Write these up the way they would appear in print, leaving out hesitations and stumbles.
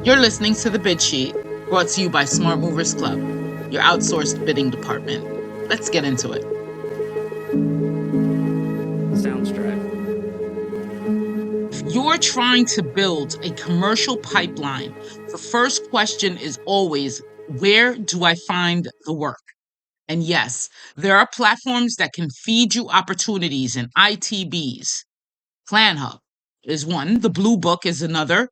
You're listening to The Bid Sheet, brought to you by Smart Movers Club, your outsourced bidding department. Let's get into it. Soundstripe. If you're trying to build a commercial pipeline, the first question is always, where do I find the work? And yes, there are platforms that can feed you opportunities in ITBs. PlanHub is one, the Blue Book is another,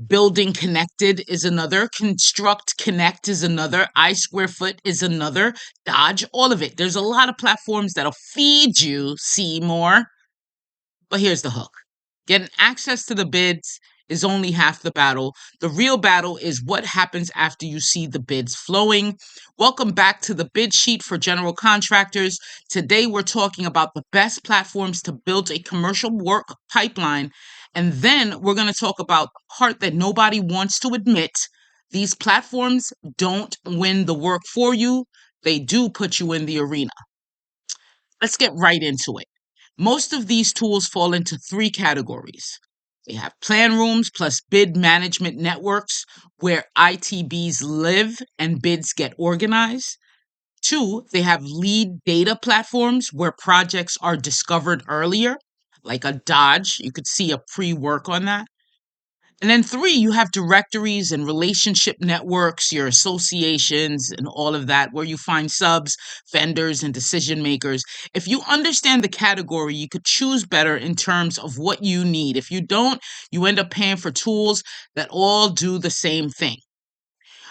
Building Connected is another. Construct Connect is another. iSquareFoot is another. Dodge, all of it. There's a lot of platforms that'll feed you, see more. But here's the hook. Getting access to the bids is only half the battle. The real battle is what happens after you see the bids flowing. Welcome back to the Bid Sheet for General Contractors. Today we're talking about the best platforms to build a commercial work pipeline. And then we're going to talk about the part that nobody wants to admit. These platforms don't win the work for you. They do put you in the arena. Let's get right into it. Most of these tools fall into three categories. They have plan rooms plus bid management networks where ITBs live and bids get organized. Two, they have lead data platforms where projects are discovered earlier, like a Dodge. You could see a pre-work on that. And then three, you have directories and relationship networks, your associations and all of that, where you find subs, vendors, and decision makers. If you understand the category, you could choose better in terms of what you need. If you don't, you end up paying for tools that all do the same thing.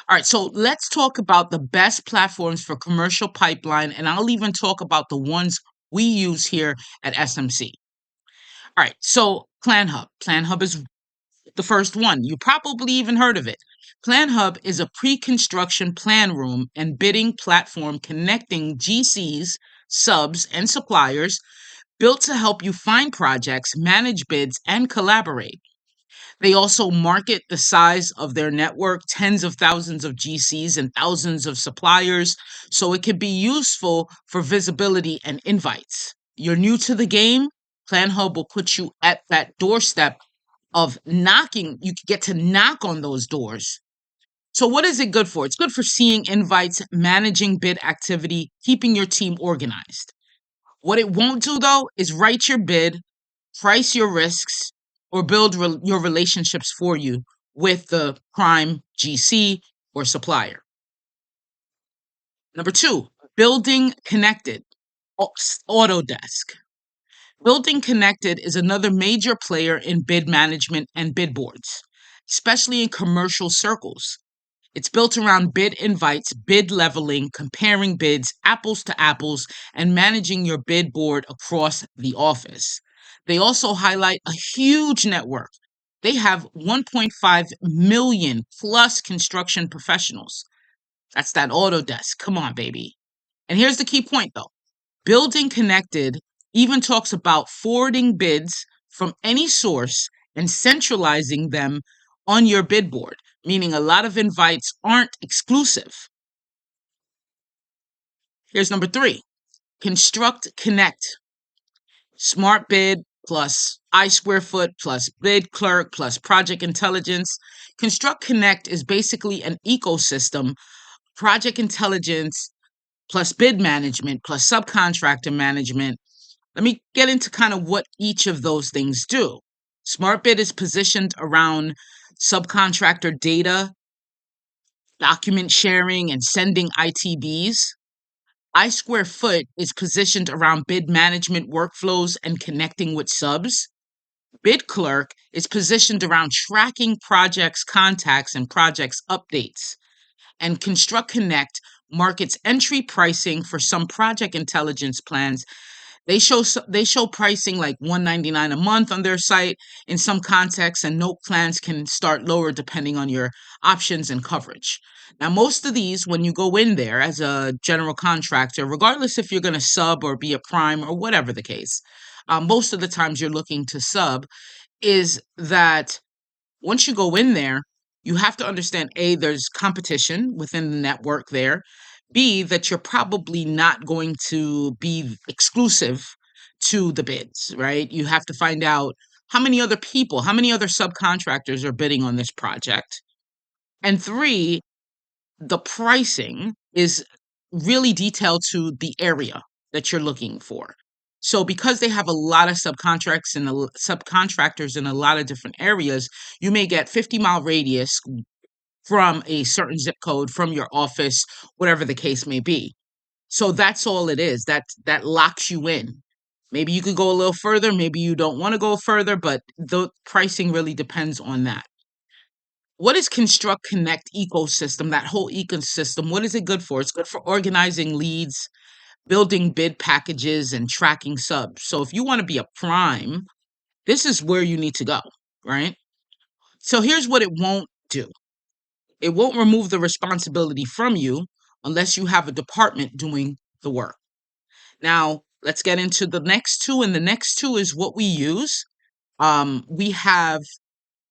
All right, so let's talk about the best platforms for commercial pipeline, and I'll even talk about the ones we use here at SMC. All right, so PlanHub. PlanHub is the first one. You probably even heard of it. PlanHub is a pre-construction plan room and bidding platform connecting GCs, subs, and suppliers, built to help you find projects, manage bids, and collaborate. They also market the size of their network, tens of thousands of GCs and thousands of suppliers, so it can be useful for visibility and invites. You're new to the game? PlanHub will put you at that doorstep of knocking. You can get to knock on those doors. So what is it good for? It's good for seeing invites, managing bid activity, keeping your team organized. What it won't do though is write your bid, price your risks, or build your relationships for you with the prime GC or supplier. Number two, Building Connected, Autodesk. Building Connected is another major player in bid management and bid boards, especially in commercial circles. It's built around bid invites, bid leveling, comparing bids, apples to apples, and managing your bid board across the office. They also highlight a huge network. They have 1.5 million plus construction professionals. That's that Autodesk. Come on, baby. And here's the key point, though. Building Connected even talks about forwarding bids from any source and centralizing them on your bid board, meaning a lot of invites aren't exclusive. Here's number three, Construct Connect. Smart Bid plus iSquareFoot plus Bid Clerk plus Project Intelligence. Construct Connect is basically an ecosystem, Project Intelligence plus bid management plus subcontractor management. Let me get into kind of what each of those things do. Smart Bid is positioned around subcontractor data, document sharing, and sending ITBs. iSquareFoot is positioned around bid management workflows and connecting with subs. Bid Clerk is positioned around tracking projects, contacts, and projects updates. And Construct Connect markets entry pricing for some project intelligence plans. They show pricing like $199 a month on their site in some contexts, and note plans can start lower depending on your options and coverage. Now, most of these, when you go in there as a general contractor, regardless if you're going to sub or be a prime or whatever the case, most of the times you're looking to sub, is that once you go in there, you have to understand, A, there's competition within the network there. B, that you're probably not going to be exclusive to the bids, right? You have to find out how many other people, how many other subcontractors are bidding on this project. And three, the pricing is really detailed to the area that you're looking for. So because they have a lot of subcontractors in a lot of different areas, you may get 50-mile radius from a certain zip code from your office, whatever the case may be. So that's all it is. That locks you in. Maybe you could go a little further, maybe you don't want to go further, but the pricing really depends on that. What is Construct Connect ecosystem, that whole ecosystem? What is it good for? It's good for organizing leads, building bid packages, and tracking subs. So if you want to be a prime, this is where you need to go, right? So here's what it won't do. It won't remove the responsibility from you unless you have a department doing the work. Now, let's get into the next two, and the next two is what we use. We have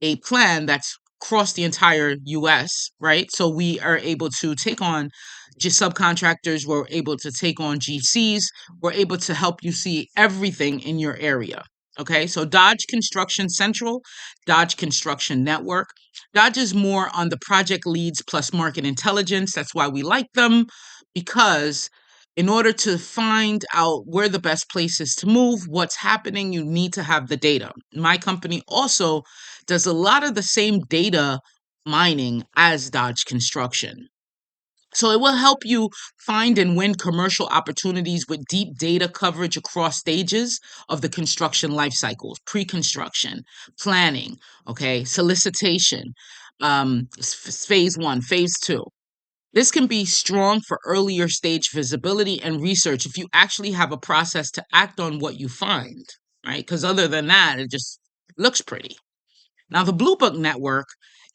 a plan that's across the entire US, right? So we are able to take on just subcontractors, we're able to take on GCs, we're able to help you see everything in your area. Okay, so Dodge Construction Central, Dodge Construction Network. Dodge is more on the project leads plus market intelligence. That's why we like them, because in order to find out where the best place is to move, what's happening, you need to have the data. My company also does a lot of the same data mining as Dodge Construction. So it will help you find and win commercial opportunities with deep data coverage across stages of the construction life cycles, pre-construction, planning, okay, solicitation, phase one, phase two. This can be strong for earlier stage visibility and research if you actually have a process to act on what you find, right? Because other than that, it just looks pretty. Now, the Blue Book Network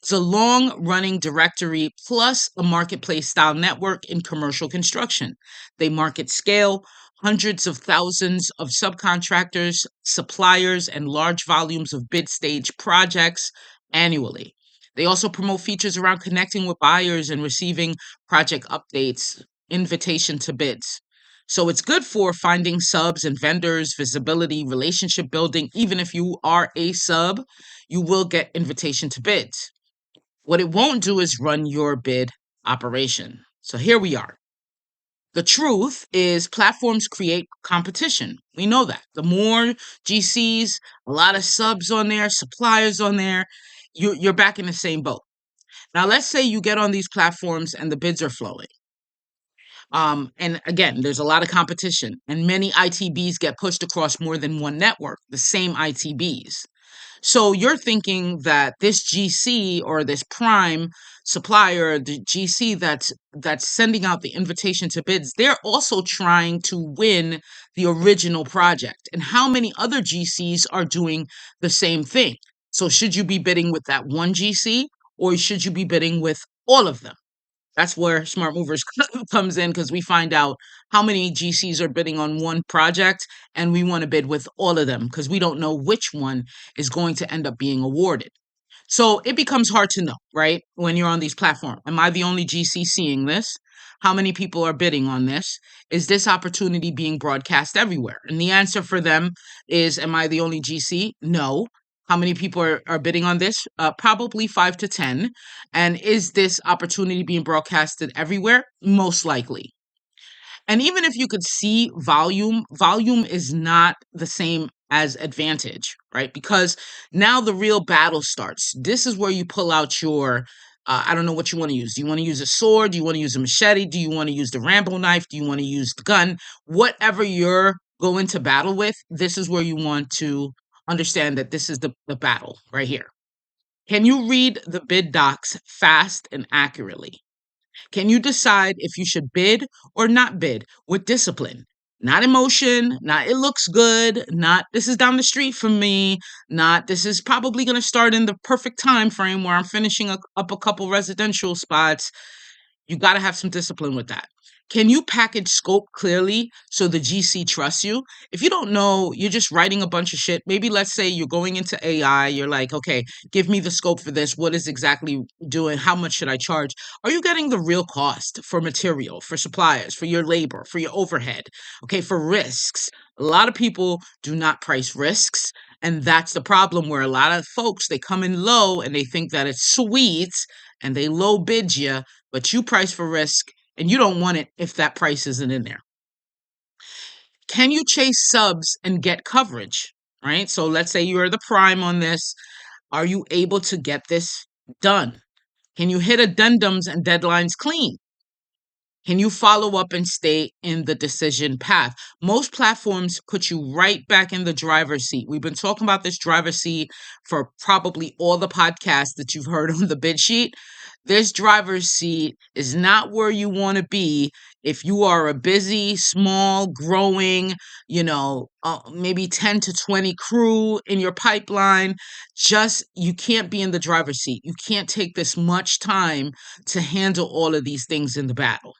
is a long running directory plus a marketplace style network in commercial construction. They market scale, hundreds of thousands of subcontractors, suppliers, and large volumes of bid stage projects annually. They also promote features around connecting with buyers and receiving project updates, invitation to bids. So it's good for finding subs and vendors, visibility, relationship building. Even if you are a sub, you will get invitation to bids. What it won't do is run your bid operation. So here we are. The truth is platforms create competition. We know that. The more GCs, a lot of subs on there, suppliers on there, you're back in the same boat. Now, let's say you get on these platforms and the bids are flowing. And again, there's a lot of competition, and many ITBs get pushed across more than one network, the same ITBs. So you're thinking that this GC or this prime supplier, the GC that's sending out the invitation to bids, they're also trying to win the original project. And how many other GCs are doing the same thing? So should you be bidding with that one GC, or should you be bidding with all of them? That's where Smart Movers comes in, because we find out how many GCs are bidding on one project, and we want to bid with all of them because we don't know which one is going to end up being awarded. So it becomes hard to know, right? When you're on these platforms. Am I the only GC seeing this? How many people are bidding on this? Is this opportunity being broadcast everywhere? And the answer for them is, am I the only GC? No. How many people are bidding on this? Probably 5 to 10. And is this opportunity being broadcasted everywhere? Most likely. And even if you could see volume, volume is not the same as advantage, right? Because now the real battle starts. This is where you pull out your, I don't know what you want to use. Do you want to use a sword? Do you want to use a machete? Do you want to use the Rambo knife? Do you want to use the gun? Whatever you're going to battle with, this is where you want to understand that this is the battle right here. Can you read the bid docs fast and accurately? Can you decide if you should bid or not bid with discipline? Not emotion, not it looks good, not this is down the street from me, not this is probably going to start in the perfect time frame where I'm finishing up a couple residential spots. You got to have some discipline with that. Can you package scope clearly so the GC trusts you? If you don't know, you're just writing a bunch of shit. Maybe let's say you're going into AI, you're like, okay, give me the scope for this. What is exactly doing? How much should I charge? Are you getting the real cost for material, for suppliers, for your labor, for your overhead, okay, for risks? A lot of people do not price risks. And that's the problem where a lot of folks, they come in low and they think that it's sweet and they low bid you, but you price for risk and you don't want it if that price isn't in there. Can you chase subs and get coverage? Right? So let's say you're the prime on this. Are you able to get this done? Can you hit addendums and deadlines clean? Can you follow up and stay in the decision path? Most platforms put you right back in the driver's seat. We've been talking about this driver's seat for probably all the podcasts that you've heard on the bid sheet. This driver's seat is not where you want to be if you are a busy, small, growing, maybe 10 to 20 crew in your pipeline. You can't be in the driver's seat. You can't take this much time to handle all of these things in the battle.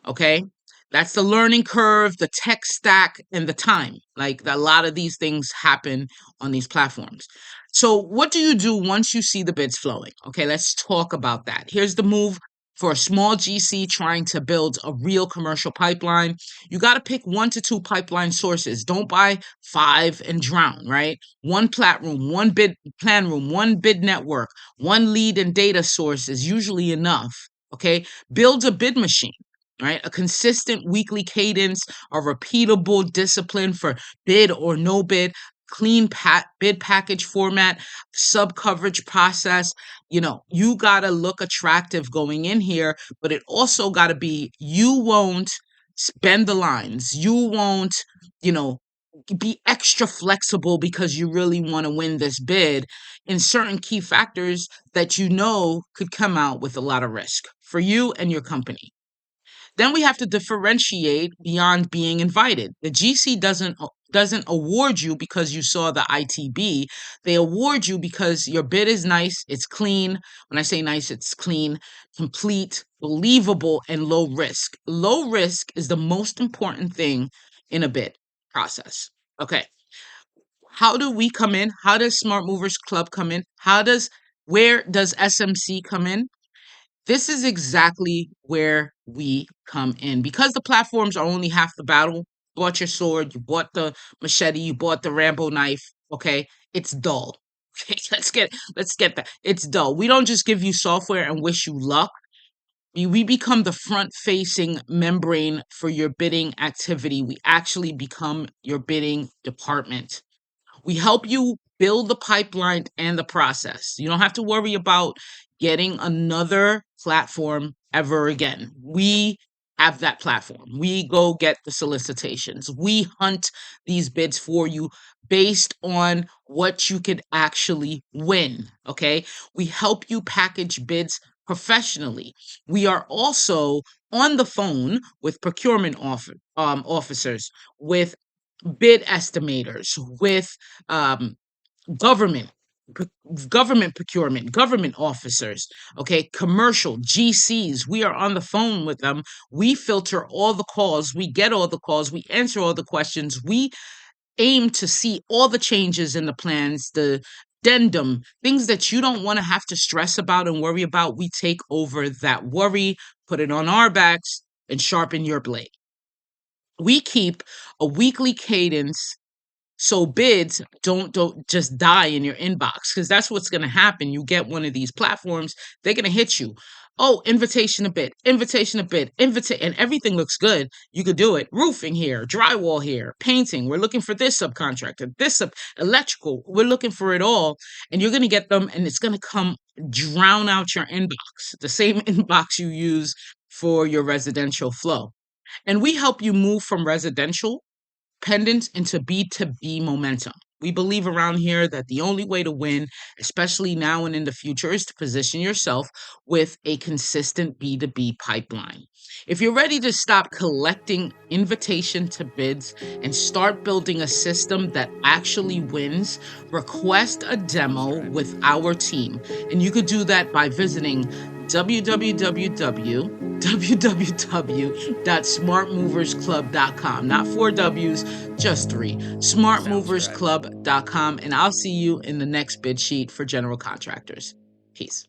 Okay. That's the learning curve, the tech stack, and the time. Like a lot of these things happen on these platforms. So, what do you do once you see the bids flowing? Okay, let's talk about that. Here's the move for a small GC trying to build a real commercial pipeline. You got to pick 1 to 2 pipeline sources. Don't buy 5 and drown, right? One plat room, one bid plan room, one bid network, one lead and data source is usually enough. Okay, build a bid machine, right? A consistent weekly cadence, a repeatable discipline for bid or no bid, clean bid package format, sub coverage process. You got to look attractive going in here, but it also got to be, you won't bend the lines. You won't, be extra flexible because you really want to win this bid in certain key factors that could come out with a lot of risk for you and your company. Then we have to differentiate beyond being invited. The GC doesn't award you because you saw the ITB. They award you because your bid is nice, it's clean. When I say nice, it's clean, complete, believable, and low risk. Low risk is the most important thing in a bid process. Okay. How do we come in? How does Smart Movers Club come in? Where does SMC come in? This is exactly where we come in. Because the platforms are only half the battle. You bought your sword, you bought the machete, you bought the Rambo knife. Okay, it's dull. Okay, let's get that. It's dull. We don't just give you software and wish you luck. We become the front-facing membrane for your bidding activity. We actually become your bidding department. We help you build the pipeline and the process. You don't have to worry about getting another platform ever again. We have that platform. We go get the solicitations. We hunt these bids for you based on what you could actually win. Okay. We help you package bids professionally. We are also on the phone with procurement officers, with bid estimators, with government procurement, government officers, okay, commercial GCs. We are on the phone with them. We filter all the calls. We get all the calls. We answer all the questions. We aim to see all the changes in the plans, the addendum, things that you don't want to have to stress about and worry about. We take over that worry, put it on our backs, and sharpen your blade. We keep a weekly cadence so bids don't just die in your inbox, because that's what's going to happen. You get one of these platforms, they're going to hit you. Oh, invitation to bid, and everything looks good. You could do it. Roofing here, drywall here, painting. We're looking for this subcontractor, electrical. We're looking for it all. And you're going to get them, and it's going to drown out your inbox, the same inbox you use for your residential flow. And we help you move from residential pendants into B2B momentum. We believe around here that the only way to win, especially now and in the future, is to position yourself with a consistent B2B pipeline. If you're ready to stop collecting invitation to bids and start building a system that actually wins, request a demo with our team. And you could do that by visiting www.smartmoversclub.com. Not 4 W's, just 3. Smartmoversclub.com. And I'll see you in the next bid sheet for general contractors. Peace.